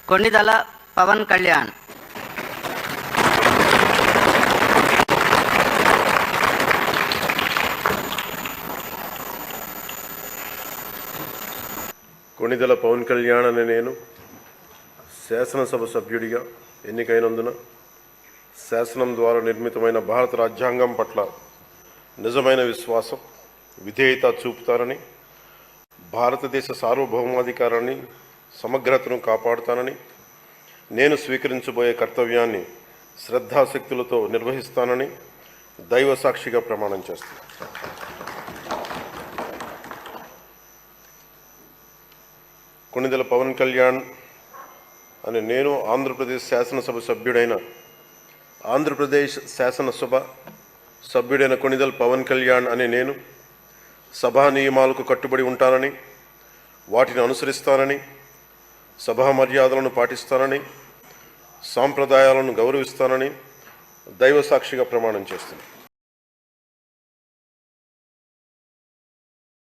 కొణిదల పవన్ కళ్యాణ్, కొణిదెల పవన్ కళ్యాణ్ అనే నేను శాసనసభ సభ్యుడిగా ఎన్నికైనందున శాసనం ద్వారా నిర్మితమైన భారత రాజ్యాంగం పట్ల నిజమైన విశ్వాసం, విధేయత చూపుతానని, భారతదేశ సార్వభౌమాధికారాన్ని, సమగ్రతను కాపాడుతానని, నేను స్వీకరించబోయే కర్తవ్యాన్ని శ్రద్ధాశక్తులతో నిర్వహిస్తానని దైవ సాక్షిగా ప్రమాణం చేస్తాను. కొణిదెల పవన్ కళ్యాణ్ అనే నేను ఆంధ్రప్రదేశ్ శాసనసభ సభ్యుడైన ఆంధ్రప్రదేశ్ శాసనసభ సభ్యుడైన కొణిదెల పవన్ కళ్యాణ్ అనే నేను సభా నియమాలకు కట్టుబడి ఉంటానని, వాటిని అనుసరిస్తానని, సభా మర్యాదలను పాటిస్తానని, సాంప్రదాయాలను గౌరవిస్తానని దైవ సాక్షిగా ప్రమాణం చేస్తున్నాను.